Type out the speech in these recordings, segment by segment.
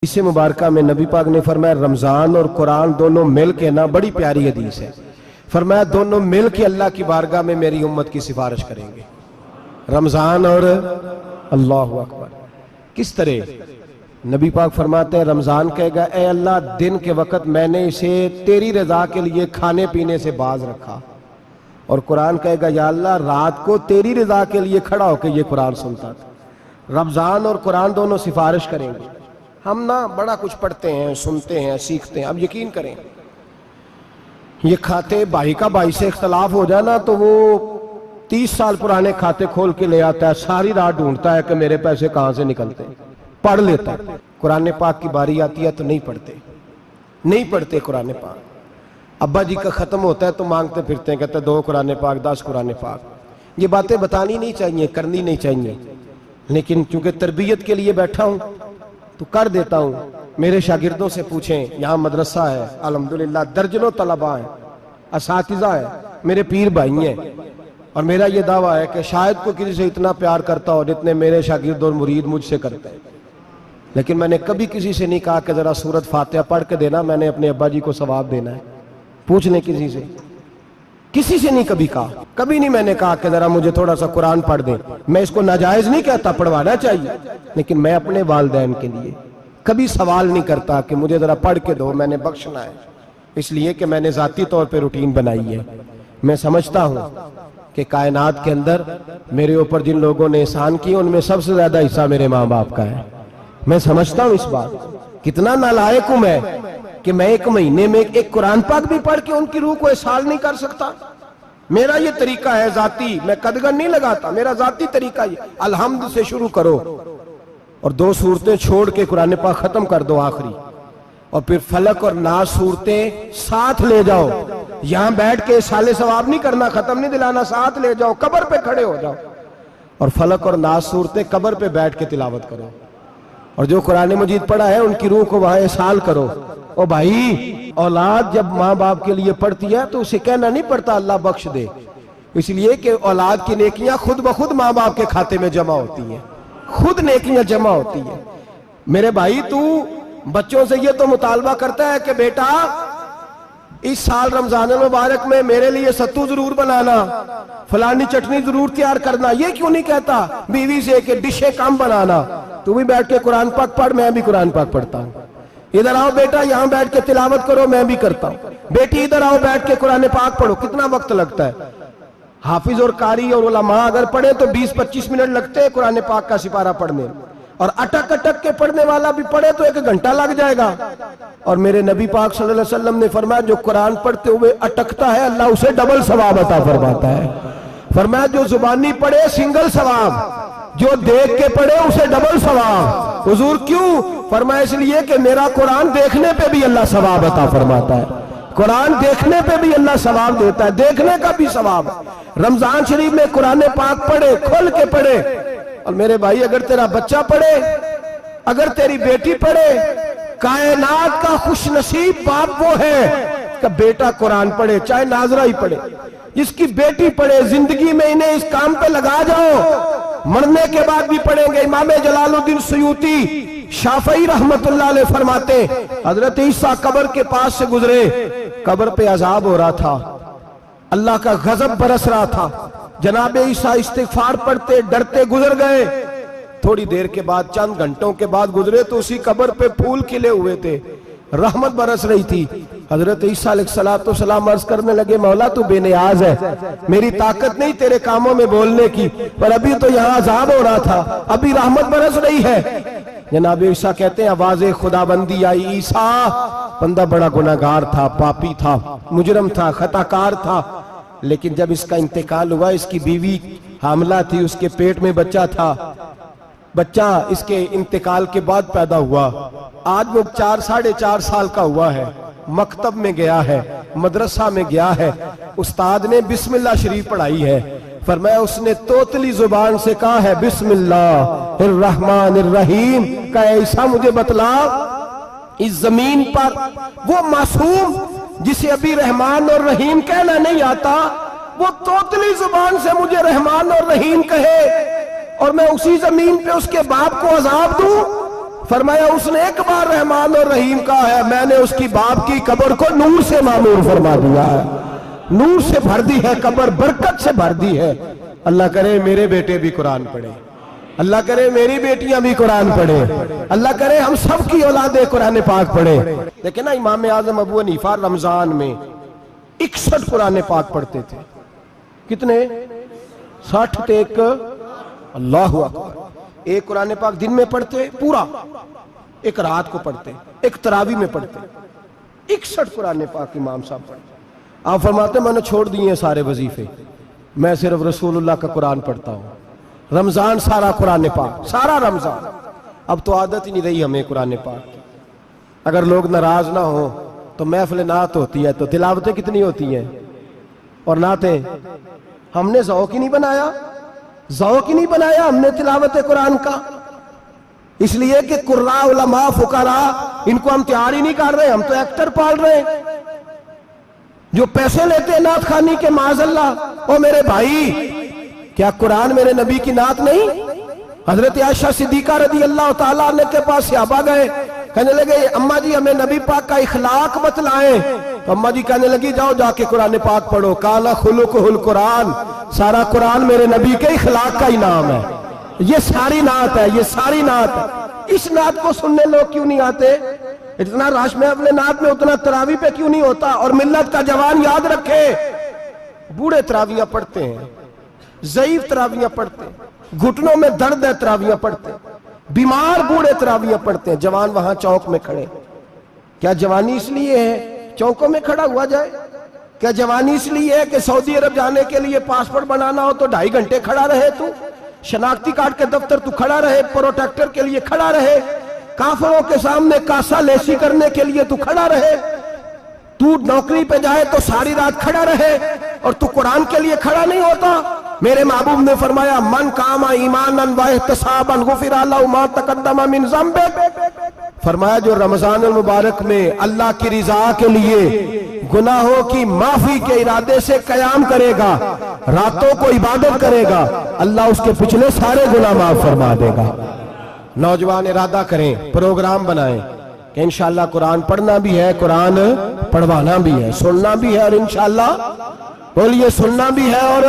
حدیث مبارکہ میں نبی پاک نے فرمایا رمضان اور قرآن دونوں مل کے نا، بڑی پیاری حدیث ہے، فرمایا دونوں مل کے اللہ کی بارگاہ میں میری امت کی سفارش کریں گے، رمضان اور اللہ اکبر۔ کس طرح؟ نبی پاک فرماتے ہیں رمضان کہے گا اے اللہ دن کے وقت میں نے اسے تیری رضا کے لیے کھانے پینے سے باز رکھا، اور قرآن کہے گا یا اللہ رات کو تیری رضا کے لیے کھڑا ہو کے یہ قرآن سنتا تھا۔ رمضان اور قرآن دونوں سفارش کریں گے۔ ہم نا بڑا کچھ پڑھتے ہیں، سنتے ہیں، سیکھتے ہیں، اب یقین کریں یہ کھاتے بھائی کا بھائی سے اختلاف ہو جائے نا تو وہ 30 سال پرانے کھاتے کھول کے لے آتا ہے، ساری رات ڈھونڈتا ہے کہ میرے پیسے کہاں سے نکلتے ہیں، پڑھ لیتا ہے۔ قرآن پاک کی باری آتی ہے تو نہیں پڑھتے قرآن پاک۔ ابا جی کا ختم ہوتا ہے تو مانگتے پھرتے ہیں، کہتے ہیں 2 قرآن پاک 10 قرآن پاک۔ یہ باتیں بتانی نہیں چاہیے، کرنی نہیں چاہیے، لیکن چونکہ تربیت کے لیے بیٹھا ہوں تو کر دیتا ہوں۔ میرے شاگردوں سے پوچھیں، یہاں مدرسہ ہے الحمدللہ، درجنوں طلباء ہیں، اساتذہ ہیں، میرے پیر بھائی ہیں، اور میرا یہ دعویٰ ہے کہ شاید کوئی کسی سے اتنا پیار کرتا ہو جتنے میرے شاگرد اور مرید مجھ سے کرتے ہیں، لیکن میں نے کبھی کسی سے نہیں کہا کہ ذرا سورت فاتحہ پڑھ کے دینا، میں نے اپنے ابا جی کو ثواب دینا ہے۔ پوچھ لیں کسی سے نہیں کبھی کہا، کبھی نہیں میں نے کہا کہ ذرا مجھے تھوڑا سا قرآن پڑھ دیں۔ میں اس کو ناجائز نہیں کہتا، پڑھوانا چاہیے، لیکن میں اپنے والدین کے لیے کبھی سوال نہیں کرتا کہ مجھے ذرا پڑھ کے دو، میں نے بخشنا ہے، اس لیے کہ میں نے ذاتی طور پہ روٹین بنائی ہے۔ میں سمجھتا ہوں کہ کائنات کے اندر میرے اوپر جن لوگوں نے احسان کیے ان میں سب سے زیادہ حصہ میرے ماں باپ کا ہے۔ میں سمجھتا ہوں اس بات، کتنا نالائق ہوں میں کہ میں 1 مہینے میں ایک قرآن پاک بھی پڑھ کے ان کی روح کو احسال نہیں کر سکتا۔ میرا یہ طریقہ ہے ذاتی، میں قدغن نہیں لگاتا، میرا ذاتی طریقہ یہ الحمد سے شروع کرو اور 2 سورتیں چھوڑ کے قرآن پاک ختم کر دو آخری، اور پھر فلق اور ناس سورتیں ساتھ لے جاؤ۔ یہاں بیٹھ کے سال ثواب نہیں کرنا، ختم نہیں دلانا، ساتھ لے جاؤ، قبر پہ کھڑے ہو جاؤ اور فلق اور ناس سورتیں قبر پہ بیٹھ کے تلاوت کرو، اور جو قرآن مجید پڑھا ہے ان کی روح کو وہاں احسال کرو۔ او بھائی، اولاد جب ماں باپ کے لیے پڑھتی ہے تو اسے کہنا نہیں پڑتا اللہ بخش دے، اس لیے کہ اولاد کی نیکیاں خود بخود ماں باپ کے کھاتے میں جمع ہوتی ہیں، خود نیکیاں جمع ہوتی ہیں۔ میرے بھائی تو بچوں سے یہ تو مطالبہ کرتا ہے کہ بیٹا اس سال رمضان المبارک میں میرے لیے ستو ضرور بنانا، فلانی چٹنی ضرور تیار کرنا، یہ کیوں نہیں کہتا بیوی سے کہ ڈشیں کم بنانا، تو بھی بیٹھ کے قرآن پاک پڑھ، میں بھی قرآن پاک پڑھتا ہوں۔ ادھر آؤ بیٹا یہاں بیٹھ کے تلاوت کرو، میں بھی کرتا ہوں۔ بیٹی ادھر آؤ بیٹھ کے قرآن پاک پڑھو۔ کتنا وقت لگتا ہے؟ حافظ اور قاری اور علماء اگر پڑھے تو 20-25 منٹ لگتے ہیں قرآن پاک کا سپارہ پڑھنے، اور اٹک اٹک کے پڑھنے والا بھی پڑھے تو 1 گھنٹہ لگ جائے گا۔ اور میرے نبی پاک صلی اللہ علیہ وسلم نے فرمایا جو قرآن پڑھتے ہوئے اٹکتا ہے اللہ اسے ڈبل ثواب عطا فرماتا ہے۔ فرمایا جو زبانی پڑھے سنگل ثواب، جو دیکھ کے پڑھے اسے ڈبل ثواب۔ حضور کیوں؟ فرمایا اس لیے کہ میرا قرآن دیکھنے پہ بھی اللہ ثواب عطا فرماتا ہے، قرآن دیکھنے پہ بھی اللہ ثواب دیتا ہے، دیکھنے کا بھی ثواب۔ رمضان شریف میں قرآن پاک پڑھے، کھول کے پڑھے۔ اور میرے بھائی اگر تیرا بچہ پڑھے، اگر تیری بیٹی پڑھے، کائنات کا خوش نصیب باپ وہ ہے کہ بیٹا قرآن پڑھے، چاہے ناظرہ ہی پڑھے، جس کی بیٹی پڑھے۔ زندگی میں انہیں اس کام پہ لگا جاؤ، مرنے کے بعد بھی پڑھیں گے۔ امام جلال الدین سیوطی شافعی رحمت اللہ علیہ فرماتے حضرت عیسیٰ قبر کے پاس سے گزرے، قبر پہ عذاب ہو رہا تھا، اللہ کا غضب برس رہا تھا، جناب عیسیٰ استغفار پڑھتے ڈرتے گزر گئے۔ تھوڑی دیر کے بعد، چند گھنٹوں کے بعد گزرے تو اسی قبر پہ پھول کھلے ہوئے تھے، رحمت برس رہی تھی۔ حضرت عیسیٰ علیہ السلام عرض کرنے لگے مولا تو بے نیاز ہے، میری طاقت نہیں تیرے کاموں میں بولنے کی، پر ابھی تو یہاں عذاب ہو رہا تھا، ابھی رحمت برس رہی ہے۔ جناب عیسیٰ کہتے ہیں آواز خدا بندی آئی، عیسیٰ بندہ بڑا گناہگار تھا، پاپی تھا، مجرم تھا، خطا کار تھا، لیکن جب اس کا انتقال ہوا، اس کی بیوی حاملہ تھی، اس کے پیٹ میں بچہ تھا، بچہ اس کے انتقال کے بعد پیدا ہوا، آج وہ 4-4.5 سال کا ہوا ہے، مکتب میں گیا ہے، مدرسہ میں گیا ہے، استاد نے بسم اللہ شریف پڑھائی ہے، فرمایا اس نے توتلی زبان سے کہا ہے بسم اللہ الرحمن الرحیم، کہا عیسیٰ مجھے بتلا اس زمین پر وہ معصوم جسے ابھی رحمان اور رحیم کہنا نہیں آتا، وہ توتلی زبان سے مجھے رحمان اور رحیم کہے، اور میں اسی زمین پہ اس کے باپ کو عذاب دوں؟ فرمایا اس نے ایک بار رحمان اور رحیم کہا ہے، میں نے اس کی باپ کی قبر کو نور سے معمور فرما دیا ہے، نور سے بھر دی ہے قبر، برکت سے بھر دی ہے۔ اللہ کرے میرے بیٹے بھی قرآن پڑھیں، اللہ کرے میری بیٹیاں بھی قرآن پڑھیں، اللہ کرے ہم سب کی اولادیں قرآن پاک پڑھیں۔ دیکھیں نا امام اعظم ابو حنیفہ رمضان میں 61 قرآن پاک پڑھتے تھے۔ کتنے؟ 60 تے ایک، اللہ اکبر۔ ایک قرآن پاک دن میں پڑھتے پورا، ایک رات کو پڑھتے، ایک تراویح میں پڑھتے، 61 قرآن پاک امام صاحب پڑھتے۔ آپ فرماتے میں نے چھوڑ دیے سارے وظیفے، میں صرف رسول اللہ کا قرآن پڑھتا ہوں۔ رمضان سارا قرآن پاک، سارا رمضان۔ اب تو عادت ہی نہیں رہی ہمیں قرآن پاک کی۔ اگر لوگ ناراض نہ ہوں تو محفل نعت ہوتی ہے تو تلاوتیں کتنی ہوتی ہیں، اور نعتیں ہم نے ذوق ہی نہیں بنایا، ذوق ہی نہیں بنایا ہم نے تلاوت قرآن کا، اس لیے کہ قراء علماء فقراء ان کو ہم تیار ہی نہیں کر رہے، ہم تو ایکٹر پال رہے ہیں جو پیسے لیتے ہیں نعت خوانی کے، معاذ اللہ۔ او میرے بھائی، کیا قرآن میرے نبی کی نعت نہیں؟ حضرت عائشہ صدیقہ رضی اللہ تعالیٰ عنہ کے پاس صحابہ گئے، کہنے لگے اماں جی ہمیں نبی پاک کا اخلاق بتلائیں، تو اماں جی کہنے لگی جاؤ جا کے قرآن پاک پڑھو، کالا خلقہ القرآن، سارا قرآن میرے نبی کے اخلاق کا ہی نام ہے، یہ ساری نعت ہے، یہ ساری نعت ہے۔ اس نعت کو سننے لوگ کیوں نہیں آتے؟ اتنا رش میں اپنے نعت میں اتنا تراویح پہ کیوں نہیں ہوتا؟ اور ملت کا جوان یاد رکھے، بوڑھے تراویحاں پڑھتے ہیں، ضعیف تراویحاں پڑھتے ہیں، گھٹنوں میں درد ہے تراویحاں پڑھتے ہیں، بیمار بوڑھے تراویحاں پڑھتے ہیں، جوان وہاں چوک میں کھڑے۔ کیا جوانی اس لیے ہے چوکوں میں کھڑا ہوا جائے؟ کیا جوانی اس لیے ہے کہ سعودی عرب جانے کے لیے پاسپورٹ بنانا ہو تو 2.5 گھنٹے کھڑا رہے تو؟ شناختی کارڈ کے دفتر تو کھڑا رہے، پروٹیکٹر کے لیے کھڑا رہے، کافروں کے سامنے کاسا لیسی کرنے کے لیے تو کھڑا رہے، تو نوکری پہ جائے تو ساری رات کھڑا رہے، اور تو قرآن کے لیے کھڑا نہیں ہوتا؟ میرے محبوب نے فرمایا من قام ایمانا و احتسابا غفر لہ ما تقدم من ذنبہ، فرمایا جو رمضان المبارک میں اللہ کی رضا کے لیے گناہوں کی معافی کے ارادے سے قیام کرے گا، راتوں کو عبادت کرے گا، اللہ اس کے پچھلے سارے گناہ معاف فرما دے گا۔ نوجوان ارادہ کریں، پروگرام بنائیں کہ انشاءاللہ قرآن پڑھنا بھی ہے، قرآن پڑھوانا بھی ہے، سننا بھی ہے، اور انشاءاللہ بولیے سننا بھی ہے اور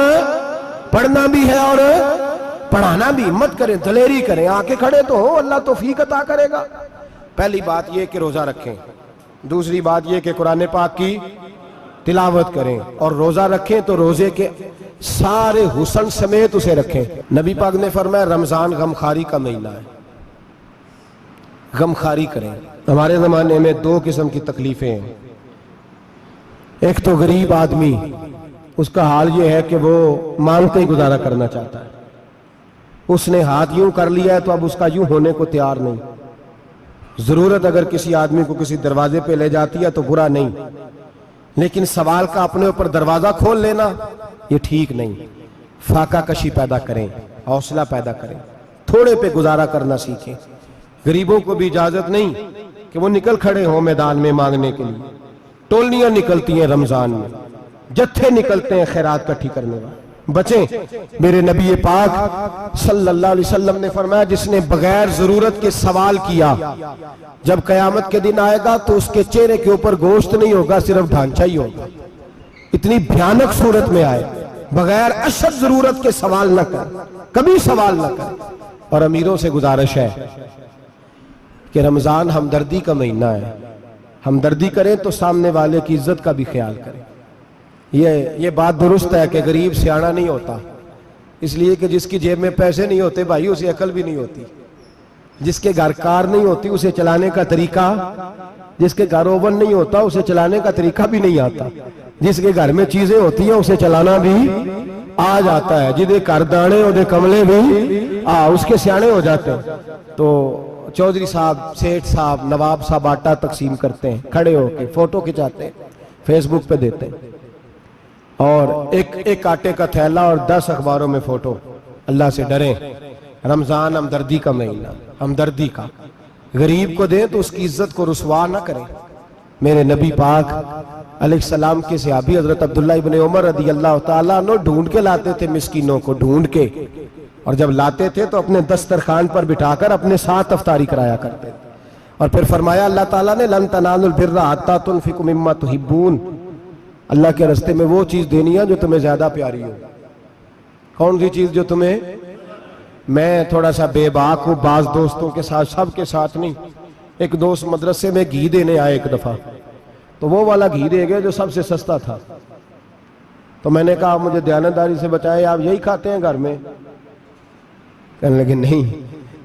پڑھنا بھی ہے اور پڑھانا بھی۔ ہمت کریں، دلیری کریں، آ کے کھڑے تو ہو، اللہ توفیق عطا کرے گا۔ پہلی بات یہ کہ روزہ رکھیں، دوسری بات یہ کہ قرآن پاک کی تلاوت کریں، اور روزہ رکھیں تو روزے کے سارے حسن سمیت اسے رکھیں۔ نبی پاک نے فرمایا رمضان غمخواری کا مہینہ ہے، غمخواری کریں۔ ہمارے زمانے میں 2 قسم کی تکلیفیں ہیں، ایک تو غریب آدمی، اس کا حال یہ ہے کہ وہ مانگتے ہی گزارا کرنا چاہتا ہے، اس نے ہاتھ یوں کر لیا ہے تو اب اس کا یوں ہونے کو تیار نہیں۔ ضرورت اگر کسی آدمی کو کسی دروازے پہ لے جاتی ہے تو برا نہیں، لیکن سوال کا اپنے اوپر دروازہ کھول لینا یہ ٹھیک نہیں۔ فاقہ کشی پیدا کریں، حوصلہ پیدا کریں، تھوڑے پہ گزارا کرنا سیکھیں۔ غریبوں کو بھی اجازت نہیں کہ وہ نکل کھڑے ہوں میدان میں مانگنے کے لیے، ٹولیاں نکلتی ہیں رمضان میں، جتھے نکلتے ہیں خیرات کٹھی کرنے والے۔ بچیں، میرے نبی پاک صلی اللہ علیہ وسلم نے فرمایا جس نے بغیر ضرورت کے سوال کیا، جب قیامت کے دن آئے گا تو اس کے چہرے کے اوپر گوشت نہیں ہوگا، صرف ڈھانچہ ہی ہوگا۔ اتنی بھیانک صورت میں آئے، بغیر اشد ضرورت کے سوال نہ کر، کبھی سوال نہ کر۔ اور امیروں سے گزارش ہے کہ رمضان ہمدردی کا مہینہ ہے، ہمدردی کریں تو سامنے والے کی عزت کا بھی خیال کریں۔ یہ بات درست ہے کہ غریب سیاڑا نہیں ہوتا، اس لیے کہ جس کی جیب میں پیسے نہیں ہوتے بھائی اسے عقل بھی نہیں ہوتی، جس کے گھر کار نہیں ہوتی اسے چلانے کا طریقہ، جس کے گھر اوون نہیں ہوتا اسے چلانے کا طریقہ بھی نہیں آتا، جس کے گھر میں چیزیں ہوتی ہیں اسے چلانا بھی آ جاتا ہے، جدے گھر دانے اور دے کملے بھی اس کے سیانے ہو جاتے ہیں۔ تو چودھری صاحب، سیٹھ صاحب، نواب صاحب آٹا تقسیم کرتے ہیں، کھڑے ہو کے فوٹو کھچاتے ہیں، فیس بک پہ دیتے ہیں، اور ایک آٹے کا تھیلا اور 10 اخباروں میں فوٹو۔ اللہ سے ڈریں، رمضان ہمدردی کا مہینہ، ہمدردی کا۔ غریب کو دیں تو اس کی عزت کو رسوا نہ کریں۔ میرے نبی پاک علیہ السلام کے صحابی حضرت عبداللہ ابن عمر رضی اللہ تعالیٰ عنہ ڈھونڈ کے لاتے تھے مسکینوں کو، ڈھونڈ کے، اور جب لاتے تھے تو اپنے دسترخوان پر بٹھا کر اپنے ساتھ افطاری کرایا کرتے تھے. اور پھر فرمایا اللہ تعالیٰ نے لن تنالوا البر حتی تنفقوا مما تحبون، اللہ کے راستے میں وہ چیز دینی ہے جو تمہیں زیادہ پیاری ہو. کون سی چیز جو تمہیں؟ میں تھوڑا سا بے باک ہوں، بعض دوستوں کے ساتھ، سب کے ساتھ نہیں. ایک دوست مدرسے میں گھی دینے آئے ایک دفعہ، تو وہ والا گھی دے گئے جو سب سے سستا تھا. تو میں نے کہا آپ مجھے دیانتداری سے بچائے، آپ یہی کھاتے ہیں گھر میں؟ کہنے لگے نہیں.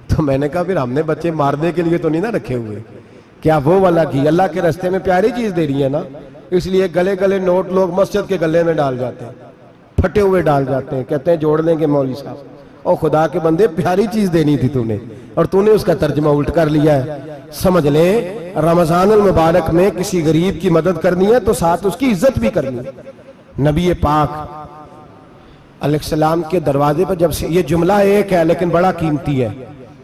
تو میں نے کہا پھر ہم نے بچے مارنے کے لیے تو نہیں نہ رکھے ہوئے، کیا وہ والا گھی اللہ کے راستے میں پیاری چیز دے رہی ہے نا، اس لیے گلے گلے نوٹ لوگ مسجد کے گلے میں ڈال جاتے ہیں، پھٹے ہوئے ڈال جاتے ہیں، کہتے ہیں جوڑ لیں گے مولوی صاحب. اور خدا کے بندے پیاری چیز دینی تھی تو نے، اور تو نے اس کا ترجمہ الٹ کر لیا ہے. سمجھ لیں رمضان المبارک میں کسی غریب کی مدد کرنی ہے تو ساتھ اس کی عزت بھی کرنی ہے. نبی پاک علیہ السلام کے دروازے پر جب یہ جملہ ایک ہے لیکن بڑا قیمتی ہے.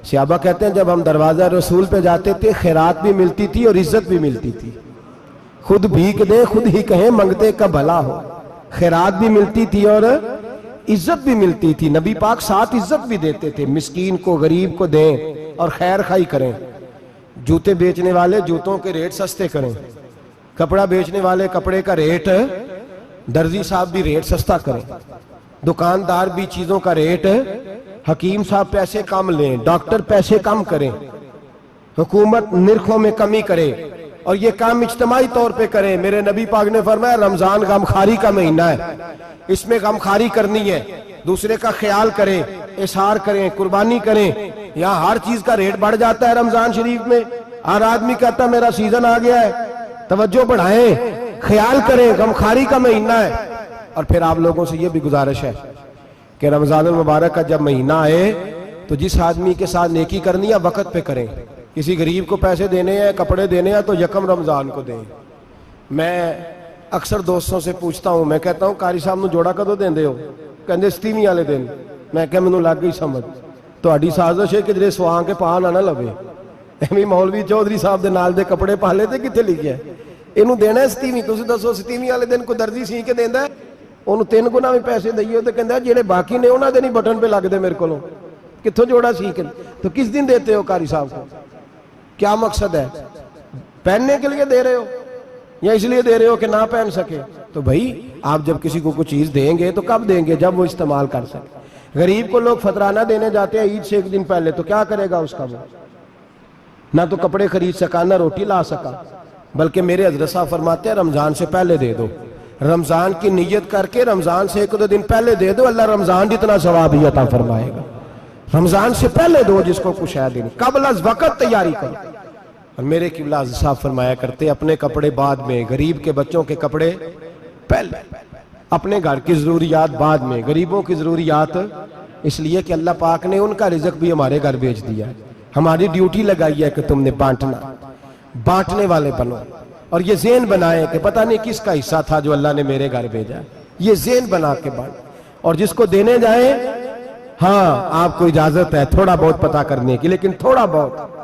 صحابہ کہتے ہیں جب ہم دروازہ رسول پہ جاتے تھے خیرات بھی ملتی تھی اور عزت بھی ملتی تھی. خود بھیک دیں خود ہی کہیں منگتے کا بھلا ہو. خیرات بھی ملتی تھی اور عزت بھی ملتی تھی. نبی پاک ساتھ عزت بھی دیتے تھے، مسکین کو غریب کو دیں اور خیر خائی کریں. جوتے بیچنے والے جوتوں کے ریٹ سستے کریں، کپڑا بیچنے والے کپڑے کا ریٹ، درزی صاحب بھی ریٹ سستا کریں، دکاندار بھی چیزوں کا ریٹ، حکیم صاحب پیسے کم لیں، ڈاکٹر پیسے کم کریں، حکومت نرخوں میں کمی کرے، اور یہ کام اجتماعی طور پہ کریں. میرے نبی پاک نے فرمایا رمضان غمخواری کا مہینہ ہے، اس میں غمخواری کرنی ہے، دوسرے کا خیال کریں، اظہار کریں، قربانی کریں. یہاں ہر چیز کا ریٹ بڑھ جاتا ہے رمضان شریف میں. ہر آدمی کہتا ہے میرا سیزن آ گیا ہے، توجہ بڑھائیں، خیال کریں، غمخواری کا مہینہ ہے. اور پھر آپ لوگوں سے یہ بھی گزارش ہے کہ رمضان المبارک کا جب مہینہ آئے تو جس آدمی کے ساتھ نیکی کرنی ہے وقت پہ کریں. کسی غریب کو پیسے دینے ہیں، کپڑے دینے ہیں تو یکم رمضان کو دیں. میں اکثر دوستوں سے پوچھتا ہوں، میں کہتا ہوں قاری صاحب نو جوڑا کدو دیندے ہو؟ کہندے 27ویں والے دن. میں کہ مینوں لگ گئی سمجھ، تہاڈی سازش ہے کہ جڑے سواں کے پا نہ لوے. ایویں مولوی چودھری صاحب دے نال دے کپڑے پا لے تے کتے لکھیا ہے اینوں دینا ہے 27ویں. تسی دسو 27ویں والے دن کو درزی سی کے دیندا ہے، اونوں 3 گنا بھی پیسے دئیے تے کہندا جڑے باقی نے انہاں دے نہیں بٹن پہ لگ دے میرے کولوں، کتھوں جوڑا سی کے. تو کس دن دیتے ہو قاری صاحب کو؟ کیا مقصد ہے؟ پہننے کے لیے دے رہے ہو یا اس لیے دے رہے ہو کہ نہ پہن سکے؟ تو بھائی آپ جب کسی کو کچھ چیز دیں گے تو کب دیں گے؟ جب وہ استعمال کر سکے. غریب کو لوگ فطرانہ دینے جاتے ہیں عید سے ایک دن پہلے، تو کیا کرے گا اس کا؟ وہ نہ تو کپڑے خرید سکا نہ روٹی لا سکا. بلکہ میرے حضرت صاحب فرماتے ہیں رمضان سے پہلے دے دو، رمضان کی نیت کر کے رمضان سے 1-2 دن پہلے دے دو، اللہ رمضان جتنا ثواب ہی عطا فرمائے گا. رمضان سے پہلے دو جس کو کچھ ہے دن، قبل از وقت تیاری کرو. اور میرے قبلہ حضرت صاحب فرمایا کرتے اپنے کپڑے بعد میں، غریب کے بچوں کے کپڑے پہلے، اپنے گھر کی ضروریات بعد میں، غریبوں کی ضروریات. اس لیے کہ اللہ پاک نے ان کا رزق بھی ہمارے گھر بھیج دیا ہے. ہماری ڈیوٹی لگائی ہے کہ تم نے بانٹنا، بانٹنے والے بنو. اور یہ ذہن بنائیں کہ پتہ نہیں کس کا حصہ تھا جو اللہ نے میرے گھر بھیجا. یہ ذہن بنا کے بانٹ. اور جس کو دینے جائیں، ہاں آپ کو اجازت ہے تھوڑا بہت پتہ کرنے کی، لیکن تھوڑا بہت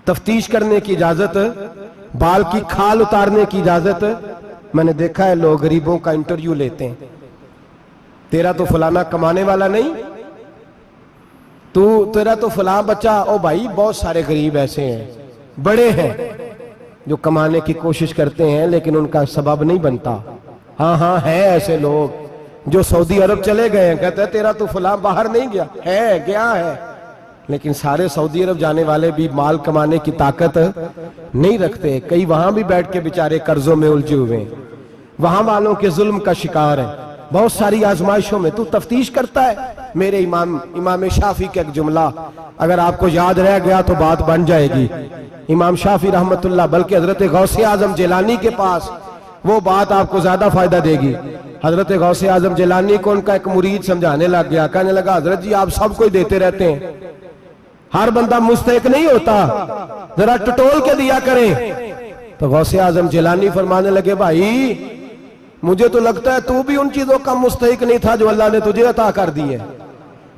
تفتیش کرنے کی اجازت، بال کی کھال اتارنے کی اجازت. میں نے دیکھا ہے لوگ غریبوں کا انٹرویو لیتے ہیں، تیرا تو فلانا کمانے والا نہیں، تیرا تو فلاں بچہ. او بھائی بہت سارے غریب ایسے ہیں، بڑے ہیں جو کمانے کی کوشش کرتے ہیں لیکن ان کا سبب نہیں بنتا. ہاں ہیں ایسے لوگ جو سعودی عرب چلے گئے ہیں، کہتے ہیں تیرا تو فلاں باہر نہیں گیا ہے، گیا ہے، لیکن سارے سعودی عرب جانے والے بھی مال کمانے کی طاقت نہیں رکھتے. کئی وہاں بھی بیٹھ کے بیچارے قرضوں میں الجھے ہوئے ہیں، وہاں والوں کے ظلم کا شکار ہیں، بہت ساری آزمائشوں میں. تو تفتیش کرتا ہے. میرے امام شافعی کا ایک جملہ اگر آپ کو یاد رہ گیا تو بات بن جائے گی. امام شافعی رحمت اللہ، بلکہ حضرت غوث اعظم جیلانی کے پاس وہ بات آپ کو زیادہ فائدہ دے گی. حضرت غوث اعظم جیلانی کو ان کا ایک مرید سمجھانے لگ گیا، کہنے لگا حضرت جی آپ سب کو دیتے رہتے ہیں، ہر بندہ مستحق نہیں ہوتا، ذرا ٹٹول کے دیا کریں. تو غوث اعظم جیلانی فرمانے لگے بھائی مجھے تو لگتا ہے تو بھی ان چیزوں کا مستحق نہیں تھا جو اللہ نے تجھے عطا کر دی ہے.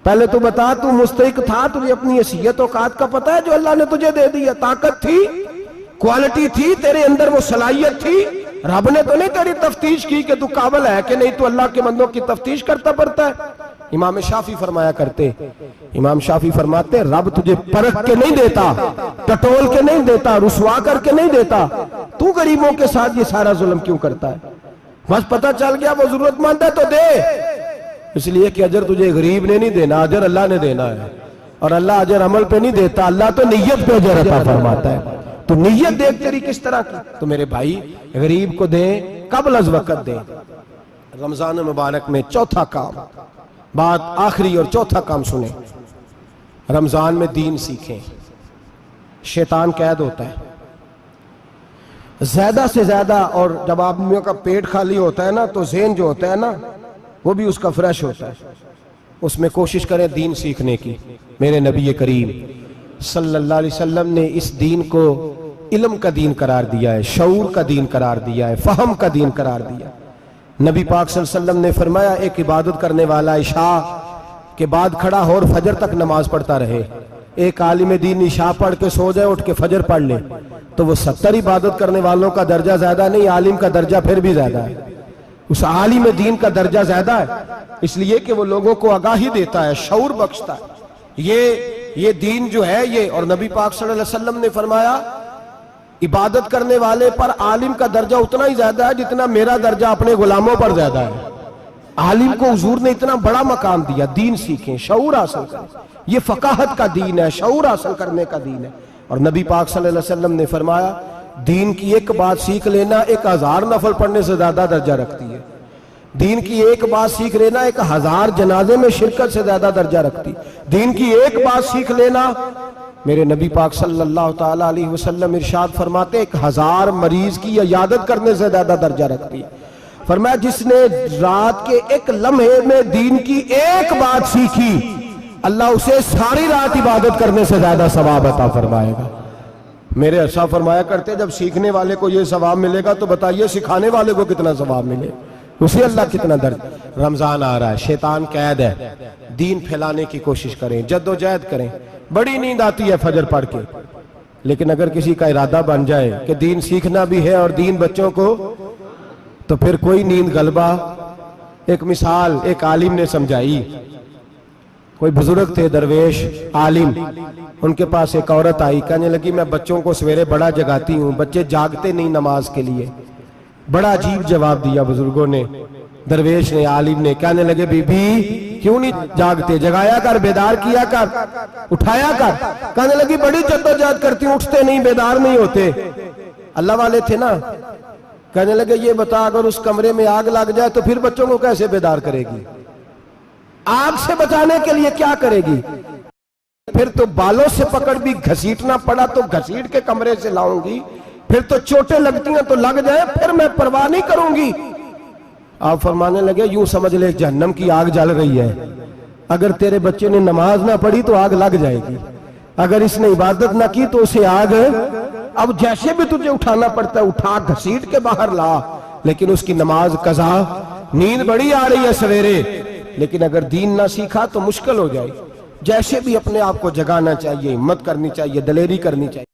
پہلے تو بتا تو مستحق تھا، تجھے اپنی حیثیت اوقات کا پتہ ہے جو اللہ نے تجھے دے دی ہے؟ طاقت تھی، کوالٹی تھی، تیرے اندر وہ صلاحیت تھی. رب نے تو نہیں تیری تفتیش کی کہ تو قابل ہے کہ نہیں، تو اللہ کے بندوں کی تفتیش کرتا پڑتا ہے. امام شافعی فرمایا کرتے، امام شافعی فرماتے رب تجھے پرکھ کے نہیں دیتا، ٹٹول کے نہیں دیتا، رسوا کر کے نہیں دیتا، تو غریبوں کے ساتھ یہ سارا ظلم کیوں کرتا ہے؟ بس پتہ چل گیا وہ ضرورت مند ہے تو دے، اس لیے کہ اجر تجھے غریب نے نہیں دینا، اجر اللہ نے دینا ہے، اور اللہ اجر عمل پہ نہیں دیتا، اللہ تو نیت پہ اجر عطا فرماتا ہے۔ تو نیت دیکھ تیری کس طرح کی، تو میرے بھائی غریب کو دیں، قبل از وقت دیں۔ رمضان مبارک میں چوتھا کام، بات آخری اور چوتھا کام سنیں، رمضان میں دین سیکھیں۔ شیطان قید ہوتا ہے زیادہ سے زیادہ، اور جب آدمیوں کا پیٹ خالی ہوتا ہے نا تو ذہن جو ہوتا ہے نا وہ بھی اس کا فریش ہوتا ہے، اس میں کوشش کریں دین سیکھنے کی۔ میرے نبی کریم صلی اللہ علیہ وسلم نے اس دین کو علم کا دین قرار دیا ہے، شعور کا دین قرار دیا ہے، فہم کا دین قرار دیا ہے۔ نبی پاک صلی اللہ علیہ وسلم نے فرمایا ایک عبادت کرنے والا عشاء کے بعد کھڑا ہو اور فجر تک نماز پڑھتا رہے، ایک عالم دین عشاء پڑھ کے سو جائے، اٹھ کے فجر پڑھ لے، تو وہ 70 عبادت کرنے والوں کا درجہ زیادہ نہیں، عالم کا درجہ پھر بھی زیادہ ہے، اس عالم دین کا درجہ زیادہ ہے، اس لیے کہ وہ لوگوں کو آگاہی دیتا ہے، شعور بخشتا ہے۔ یہ دین جو ہے یہ، اور نبی پاک صلی اللہ علیہ وسلم نے فرمایا عبادت کرنے والے پر عالم کا درجہ اتنا ہی زیادہ ہے جتنا میرا درجہ اپنے غلاموں پر زیادہ ہے۔ عالم کو حضور نے اتنا بڑا مقام دیا۔ دین سیکھیں، شعور حاصل کریں، یہ فقاہت کا دین ہے، شعور حاصل کرنے کا دین ہے۔ اور نبی پاک صلی اللہ علیہ وسلم نے فرمایا دین کی ایک بات سیکھ لینا 1000 نفل پڑھنے سے زیادہ درجہ رکھتی ہے، دین کی ایک بات سیکھ لینا 1000 جنازے میں شرکت سے زیادہ درجہ رکھتی، دین کی ایک بات سیکھ لینا، میرے نبی پاک صلی اللہ تعالیٰ علیہ وسلم ارشاد فرماتے 1000 مریض کی عیادت کرنے سے زیادہ درجہ رکھتی۔ فرمایا جس نے رات کے ایک لمحے میں دین کی ایک بات سیکھی، اللہ اسے ساری رات عبادت کرنے سے زیادہ ثواب عطا فرمائے گا۔ میرے ارشاد فرمایا کرتے جب سیکھنے والے کو یہ ثواب ملے گا تو بتائیے سکھانے والے کو کتنا ثواب ملے، اسے اللہ کتنا درجہ۔ رمضان آ رہا ہے، شیطان قید ہے، دین پھیلانے کی کوشش کریں، جد و جہد کریں۔ بڑی نیند آتی ہے فجر پڑھ کے، لیکن اگر کسی کا ارادہ بن جائے کہ دین سیکھنا بھی ہے اور دین بچوں کو، تو پھر کوئی نیند غلبہ۔ ایک مثال ایک عالم نے سمجھائی، کوئی بزرگ تھے درویش عالم، ان کے پاس ایک عورت آئی، کہنے لگی میں بچوں کو سویرے بڑا جگاتی ہوں، بچے جاگتے نہیں نماز کے لیے۔ بڑا عجیب جواب دیا بزرگوں نے، درویش نے، عالم نے، کہنے لگے بی بی کیوں نہیں جاگتے، جگایا کر، بیدار کیا کر، اٹھایا کر۔ کہنے لگی بڑی جدوجہد کرتی ہوں، اٹھتے نہیں، بیدار نہیں ہوتے۔ اللہ والے تھے نا۔ کہنے لگے یہ بتا اگر اس کمرے میں آگ لگ جائے تو پھر بچوں کو کیسے بیدار کرے گی؟ آگ سے بچانے کے لیے کیا کرے گی؟ پھر تو بالوں سے پکڑ بھی گھسیٹنا پڑا تو گھسیٹ کے کمرے سے لاؤں گی، پھر تو چوٹیں لگتی ہیں تو لگ جائیں، پھر میں پرواہ نہیں کروں گی۔ آپ فرمانے لگے یوں سمجھ لے جہنم کی آگ جل رہی ہے، اگر تیرے بچے نے نماز نہ پڑھی تو آگ لگ جائے گی، اگر اس نے عبادت نہ کی تو اسے آگ، اب جیسے بھی تجھے اٹھانا پڑتا ہے اٹھا گھسیٹ کے باہر لا، لیکن اس کی نماز قضا۔ نیند بڑی آ رہی ہے سویرے، لیکن اگر دین نہ سیکھا تو مشکل ہو جائے۔ جیسے بھی اپنے آپ کو جگانا چاہیے، ہمت کرنی چاہیے، دلیری کرنی چاہیے۔